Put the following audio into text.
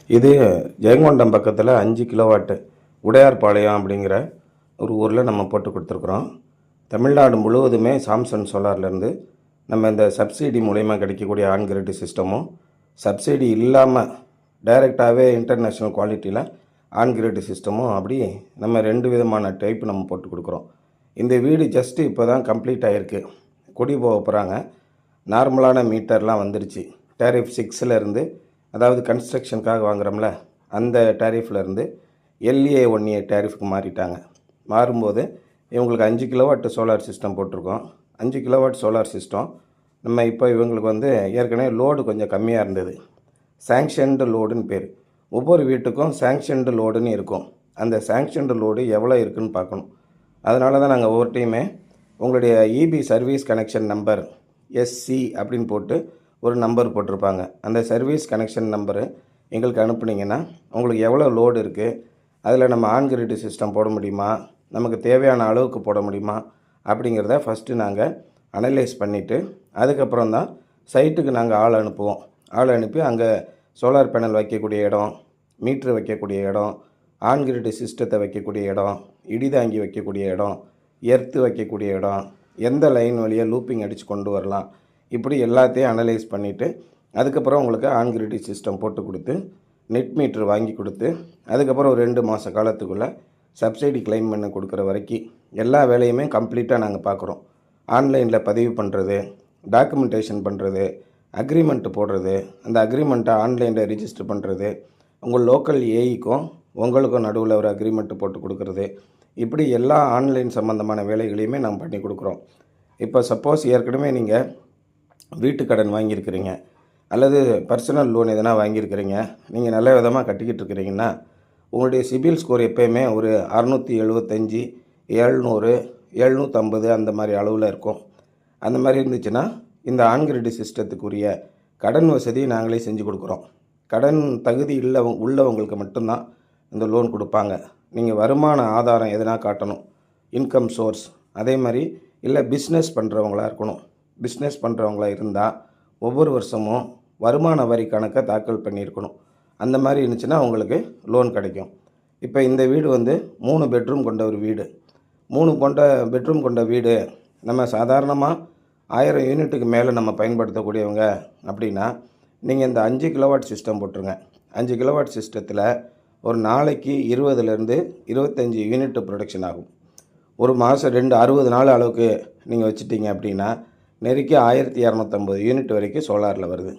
இது ஜெயங்கொண்டம் பக்கத்தில் 5 கிலோவாட்டு உடையார்பாளையம் அப்படிங்கிற ஒரு ஊரில் நம்ம போட்டு கொடுத்துருக்குறோம். தமிழ்நாடு முழுவதுமே சாம்சங் சோலார்லேருந்து நம்ம இந்த சப்சிடி மூலயமா கிடைக்கக்கூடிய ஆன் கிரிட் சிஸ்டமும், சப்சிடி இல்லாமல் டைரெக்டாகவே இன்டர்நேஷ்னல் குவாலிட்டியில் ஆன் கிரிட் சிஸ்டமும், அப்படி நம்ம 2 விதமான டைப் நம்ம போட்டு கொடுக்குறோம். இந்த வீடு ஜஸ்ட்டு இப்போ தான் கம்ப்ளீட் ஆகிருக்கு. குடி போக போகிறாங்க. நார்மலான மீட்டர்லாம் வந்துருச்சு. டேரிஃப் 6 இருந்து, அதாவது கன்ஸ்ட்ரக்ஷனுக்காக வாங்குகிறோம்ல அந்த டேரிஃப்லேருந்து LA 1A டேரிஃப்க்கு மாறிட்டாங்க. மாறும்போது இவங்களுக்கு 5 கிலோவாட் சோலார் சிஸ்டம் போட்டிருக்கோம். 5 கிலோவாட் சோலார் சிஸ்டம் நம்ம இப்போ இவங்களுக்கு ஏற்கனவே லோடு கொஞ்சம் கம்மியாக இருந்தது. சேங்ஷன்டு லோடுன்னு பேர். ஒவ்வொரு வீட்டுக்கும் சேங்ஷன்டு லோடுன்னு இருக்கும். அந்த சேங்ஷன்டு லோடு எவ்வளோ இருக்குதுன்னு பார்க்கணும். அதனால தான் நாங்கள் ஒவ்வொரு டைமே உங்களுடைய EB service connection number SC அப்படின்னு போட்டு ஒரு நம்பர் போட்டிருப்பாங்க. அந்த சர்வீஸ் கனெக்ஷன் நம்பரு எங்களுக்கு அனுப்புனீங்கன்னா உங்களுக்கு எவ்வளோ லோடு இருக்குது, அதில் நம்ம ஆன் கிரிட் சிஸ்டம் போட முடியுமா, நமக்கு தேவையான அளவுக்கு போட முடியுமா அப்படிங்கிறத ஃபஸ்ட்டு நாங்கள் அனலைஸ் பண்ணிவிட்டு அதுக்கப்புறம் தான் சைட்டுக்கு நாங்கள் ஆள் அனுப்புவோம். ஆள் அனுப்பி அங்கே சோலார் பேனல் வைக்கக்கூடிய இடம், மீட்ரு வைக்கக்கூடிய இடம், ஆன் கிரிட் சிஸ்டத்தை வைக்கக்கூடிய இடம், இடிதாங்கி வைக்கக்கூடிய இடம், எர்த்து வைக்கக்கூடிய இடம், எந்த லைன் வழியாக லூப்பிங் அடித்து கொண்டு வரலாம், இப்படி எல்லாத்தையும் அனலைஸ் பண்ணிவிட்டு அதுக்கப்புறம் உங்களுக்கு ஆன் கிரிட் சிஸ்டம் போட்டு கொடுத்து நெட் மீட்ரு வாங்கி கொடுத்து அதுக்கப்புறம் ஒரு 2 மாத காலத்துக்குள்ளே சப்சிடி கிளைம் பண்ணி கொடுக்குற வரைக்கும் எல்லா வேலையுமே கம்ப்ளீட்டாக நாங்கள் பார்க்குறோம். ஆன்லைனில் பதிவு பண்ணுறது, டாக்குமெண்டேஷன் பண்ணுறது, அக்ரிமெண்ட்டு போடுறது, அந்த அக்ரிமெண்ட்டை ஆன்லைனில் ரிஜிஸ்டர் பண்ணுறது, உங்கள் லோக்கல் ஏஇக்கும் உங்களுக்கும் நடுவில் ஒரு அக்ரிமெண்ட்டு போட்டு கொடுக்குறது, இப்படி எல்லா ஆன்லைன் சம்மந்தமான வேலைகளையுமே நாம் பண்ணி கொடுக்குறோம். இப்போ சப்போஸ் ஏற்கனவே நீங்கள் வீட்டு கடன் வாங்கியிருக்கிறீங்க அல்லது பர்சனல் லோன் எதனா வாங்கியிருக்கிறீங்க, நீங்கள் நல்ல விதமாக கட்டிக்கிட்டு இருக்கிறீங்கன்னா உங்களுடைய சிபில் ஸ்கோர் எப்போயுமே ஒரு 675, 700, 750 அந்த மாதிரி அளவில் இருக்கும். அந்த மாதிரி இருந்துச்சுன்னா இந்த ஆன் கிரிட் சிஸ்டத்துக்குரிய கடன் வசதி நாங்களே செஞ்சு கொடுக்குறோம். கடன் தகுதி உள்ளவங்களுக்கு மட்டும்தான் இந்த லோன் கொடுப்பாங்க. நீங்கள் வருமான ஆதாரம் எதனா காட்டணும், இன்கம் சோர்ஸ். அதே மாதிரி இல்லை பிஸ்னஸ் பண்ணுறவங்களா இருக்கணும். பிஸ்னஸ் பண்ணுறவங்களா இருந்தால் ஒவ்வொரு வருஷமும் வருமான வரி கணக்கை தாக்கல் பண்ணியிருக்கணும். அந்த மாதிரி இருந்துச்சுன்னா உங்களுக்கு லோன் கிடைக்கும். இப்போ இந்த வீடு 3 பெட்ரூம் கொண்ட ஒரு வீடு. 3 பெட்ரூம் கொண்ட வீடு நம்ம சாதாரணமாக 1000 யூனிட்டுக்கு மேலே நம்ம பயன்படுத்தக்கூடியவங்க அப்படின்னா நீங்கள் இந்த 5 கிலோவாட் சிஸ்டம் போட்டுருங்க. 5 கிலோவாட் சிஸ்டத்தில் ஒரு நாளைக்கு 20லேருந்து 25 யூனிட் ப்ரொடக்ஷன் ஆகும். ஒரு மாதம் 60 நாள் அளவுக்கு நீங்கள் வச்சுட்டீங்க அப்படின்னா நெருக்கி 1250 யூனிட் வரைக்கும் சோலாரில் வருது.